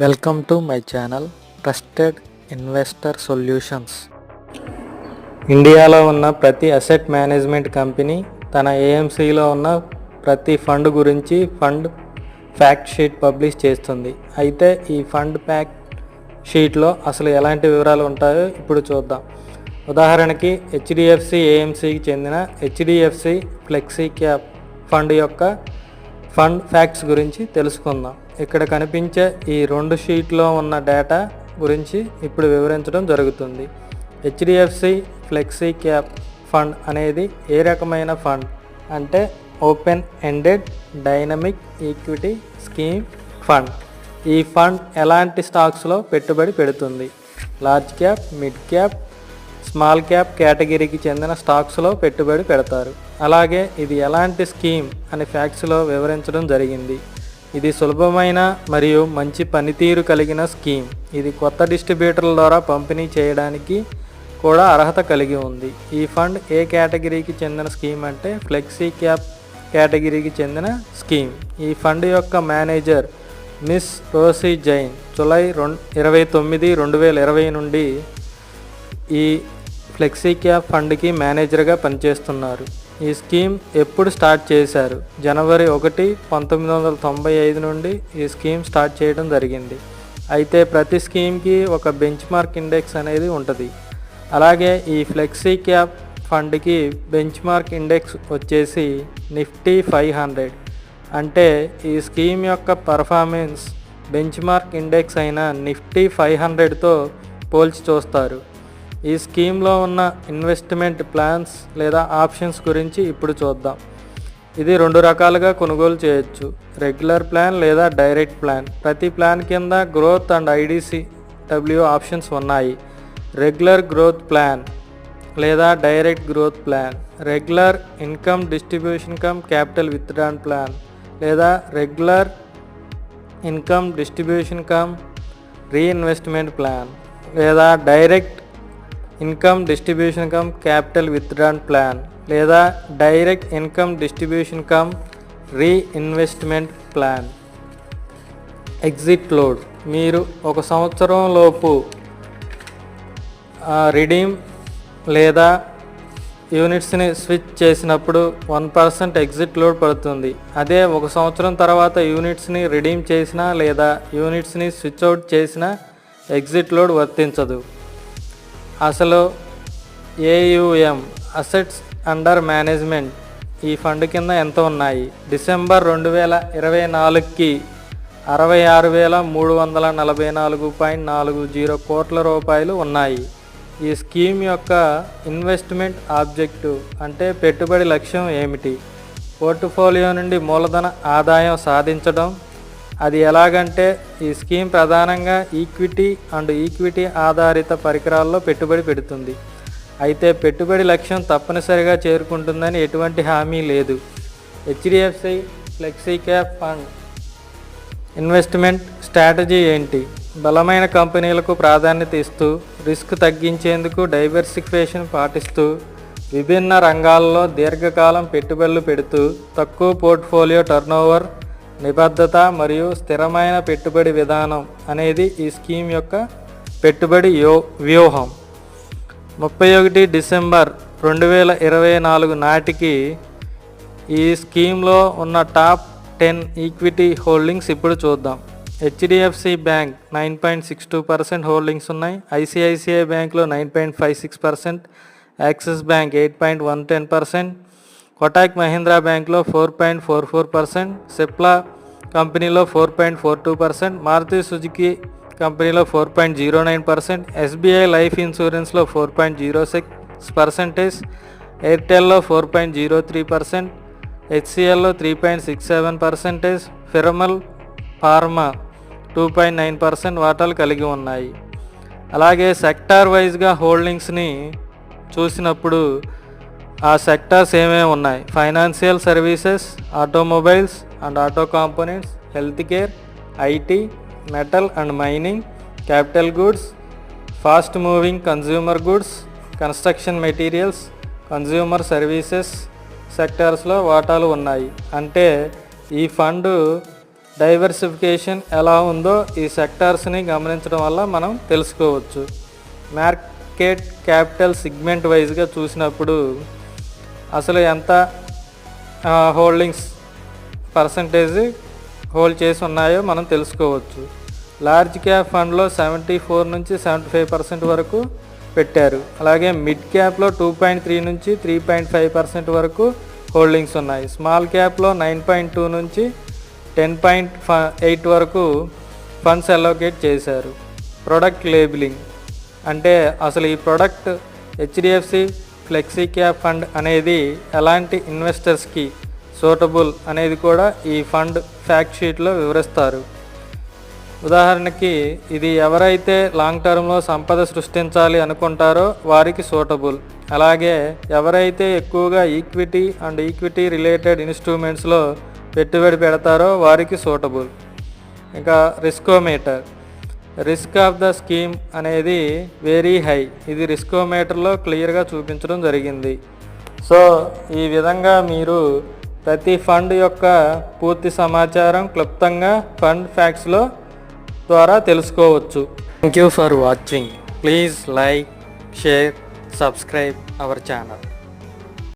Welcome to my channel trusted investor solutions. ఇండియాలో ఉన్న ప్రతి అసెట్ మేనేజ్మెంట్ కంపెనీ తన ఏఎంసీలో ఉన్న ప్రతి ఫండ్ గురించి ఫండ్ ఫ్యాక్ట్ షీట్ పబ్లిష్ చేస్తుంది. అయితే ఈ ఫండ్ ఫ్యాక్ట్ షీట్లో అసలు ఎలాంటి వివరాలు ఉంటాయో ఇప్పుడు చూద్దాం. ఉదాహరణకి హెచ్డిఎఫ్సి ఏఎంసీకి చెందిన హెచ్డిఎఫ్సి ఫ్లెక్సీ క్యాప్ ఫండ్ యొక్క ఫండ్ ఫ్యాక్ట్స్ గురించి తెలుసుకుందాం. ఇక్కడ కనిపించే ఈ రెండు షీట్లో ఉన్న డేటా గురించి ఇప్పుడు వివరించడం జరుగుతుంది. హెచ్డిఎఫ్సి ఫ్లెక్సీ క్యాప్ ఫండ్ అనేది ఏ రకమైన ఫండ్ అంటే open ended dynamic equity scheme fund. ఈ ఫండ్ ఎలాంటి స్టాక్స్లో పెట్టుబడి పెడుతుంది? Large cap, mid cap, small cap కేటగిరీకి చెందిన స్టాక్స్లో పెట్టుబడి పెడతారు. అలాగే ఇది ఎలాంటి స్కీమ్ అనే ఫ్యాక్ట్స్లో వివరించడం జరిగింది. ఇది సులభమైన మరియు మంచి పనితీరు కలిగిన స్కీమ్. ఇది కొత్త డిస్ట్రిబ్యూటర్ల ద్వారా పంపిణీ చేయడానికి కూడా అర్హత కలిగి ఉంది. ఈ ఫండ్ ఏ కేటగిరీకి చెందిన స్కీమ్ అంటే ఫ్లెక్సీ క్యాప్ కేటగిరీకి చెందిన స్కీమ్. ఈ ఫండ్ యొక్క manager miss Rosie Jain July 29, 2020 నుండి ఈ ఫ్లెక్సీ క్యాప్ ఫండ్కి మేనేజర్గా పనిచేస్తున్నారు. ఈ స్కీమ్ ఎప్పుడు స్టార్ట్ చేశారు? జనవరి 1, 1995 నుండి ఈ స్కీమ్ స్టార్ట్ చేయడం జరిగింది. అయితే ప్రతి స్కీమ్కి ఒక బెంచ్ మార్క్ ఇండెక్స్ అనేది ఉంటుంది. అలాగే ఈ ఫ్లెక్సీ క్యాప్ ఫండ్కి బెంచ్ మార్క్ ఇండెక్స్ వచ్చేసి నిఫ్టీ 500. అంటే ఈ స్కీమ్ యొక్క పర్ఫార్మెన్స్ బెంచ్ మార్క్ ఇండెక్స్ అయిన నిఫ్టీ 500తో పోల్చి చూస్తారు. ఈ స్కీమ్లో ఉన్న ఇన్వెస్ట్మెంట్ ప్లాన్స్ లేదా ఆప్షన్స్ గురించి ఇప్పుడు చూద్దాం. ఇది రెండు రకాలుగా కొనుగోలు చేయొచ్చు: రెగ్యులర్ ప్లాన్ లేదా డైరెక్ట్ ప్లాన్. ప్రతి ప్లాన్ కింద గ్రోత్ అండ్ ఐడిసిడబ్ల్యూ ఆప్షన్స్ ఉన్నాయి. రెగ్యులర్ గ్రోత్ ప్లాన్ లేదా direct growth plan, regular income distribution cum capital withdrawn plan లేదా regular income distribution cum reinvestment plan లేదా direct income distribution cum capital withdrawn plan లేదా direct income distribution cum reinvestment plan. Exit load: మీరు 1 సంవత్సరం లోపు redeem లేదా యూనిట్స్ని switch చేసినప్పుడు 1% exit load పడుతుంది. అదే 1 సంవత్సరం తర్వాత యూనిట్స్ని రిడీమ్ చేసినా లేదా యూనిట్స్ని స్విచ్ అవుట్ చేసినా ఎగ్జిట్ లోడ్ వర్తించదు. అసలు ఏయుఎం అసెట్స్ అండర్ మేనేజ్మెంట్ ఈ ఫండ్ కింద ఎంత ఉన్నాయి? డిసెంబర్ 2024కి 66,344.40 కోట్ల రూపాయలు ఉన్నాయి. ఈ స్కీమ్ యొక్క ఇన్వెస్ట్మెంట్ ఆబ్జెక్టివ్ అంటే పెట్టుబడి లక్ష్యం ఏమిటి? పోర్ట్ఫోలియో నుండి మూలధన ఆదాయం సాధించడం. అది ఎలాగంటే ఈ స్కీమ్ ప్రధానంగా ఈక్విటీ అండ్ ఈక్విటీ ఆధారిత పరికరాల్లో పెట్టుబడి పెడుతుంది. అయితే పెట్టుబడి లక్ష్యం తప్పనిసరిగా చేరుకుంటుందని ఎటువంటి హామీ లేదు. HDFC flexi cap fund investment strategy ఏంటి? బలమైన కంపెనీలకు ప్రాధాన్యత ఇస్తూ, రిస్క్ తగ్గించేందుకు డైవర్సిఫికేషన్ పాటిస్తూ, విభిన్న రంగాల్లో దీర్ఘకాలం పెట్టుబడులు పెడుతూ, తక్కువ పోర్ట్ఫోలియో టర్నోవర్, నిబద్ధత మరియు స్థిరమైన పెట్టుబడి విధానం అనేది ఈ స్కీమ్ యొక్క పెట్టుబడి వ్యూహం. 31 డిసెంబర్ 2024 నాటికి ఈ స్కీమ్లో ఉన్న టాప్ 10 ఈక్విటీ హోల్డింగ్స్ ఇప్పుడు చూద్దాం. హెచ్డిఎఫ్సి బ్యాంక్ 9.62% హోల్డింగ్స్ ఉన్నాయి. ఐసిఐసిఐ బ్యాంక్లో 9.56%, యాక్సిస్ బ్యాంక్ 8.110%, కోటక్ మహీంద్రా బ్యాంక్లో 4.44%, సిప్లా కంపెనీలో 4.42%, మారుతి సుజుకి కంపెనీలో 4.09%, ఎస్బీఐ లైఫ్ ఇన్సూరెన్స్లో 4.06%, ఎయిర్టెల్లో 4.03%, హెచ్సిఎల్లో 3.67%, ఫిరమల్ ఫార్మా 2.9% వాటాలు కలిగి ఉన్నాయి. అలాగే సెక్టార్ వైజ్గా హోల్డింగ్స్ని చూసినప్పుడు ఆ సెక్టార్స్ ఏమేమి ఉన్నాయి? Financial services, automobiles and auto components, health care, IT, metal and mining, capital goods, fast moving consumer goods, construction materials, consumer services సెక్టార్స్లో వాటాలు ఉన్నాయి. అంటే ఈ ఫండ్ డైవర్సిఫికేషన్ ఎలా ఉందో ఈ సెక్టార్స్ని గమనించడం వల్ల మనం తెలుసుకోవచ్చు. మార్కెట్ క్యాపిటల్ సెగ్మెంట్ వైజ్గా చూసినప్పుడు అసలు ఎంత హోల్డింగ్స్ పర్సంటేజ్ హోల్డ్ చేసి ఉన్నాయో మనం తెలుసుకోవచ్చు. లార్జ్ క్యాప్ ఫండ్లో 74 నుంచి 75% వరకు పెట్టారు. అలాగే మిడ్ క్యాప్లో 2.3 నుంచి 3.5% వరకు హోల్డింగ్స్ ఉన్నాయి. స్మాల్ క్యాప్లో 9.2 నుంచి 10.8 వరకు ఫండ్స్ అలోకేట్ చేశారు. ప్రొడక్ట్ లేబులింగ్ అంటే అసలు ఈ product HDFC flexi cap fund అనేది ఎలాంటి ఇన్వెస్టర్స్కి సూటబుల్ అనేది కూడా ఈ ఫండ్ ఫ్యాక్ట్ షీట్లో వివరిస్తారు. ఉదాహరణకి ఇది ఎవరైతే లాంగ్ టర్మ్లో సంపద సృష్టించాలి అనుకుంటారో వారికి సూటబుల్. అలాగే ఎవరైతే ఎక్కువగా ఈక్విటీ రిలేటెడ్ ఇన్స్ట్రుమెంట్స్లో పెట్టుబడి పెడతారో వారికి సూటబుల్. ఇంకా రిస్కోమీటర్, రిస్క్ ఆఫ్ ద స్కీమ్ అనేది వెరీ హై. ఇది రిస్కోమీటర్లో క్లియర్గా చూపించడం జరిగింది. సో ఈ విధంగా మీరు ప్రతి ఫండ్ యొక్క పూర్తి సమాచారం క్లుప్తంగా ఫండ్ ఫ్యాక్ట్స్లో ద్వారా తెలుసుకోవచ్చు. Thank you for watching. Please like, share, subscribe our channel.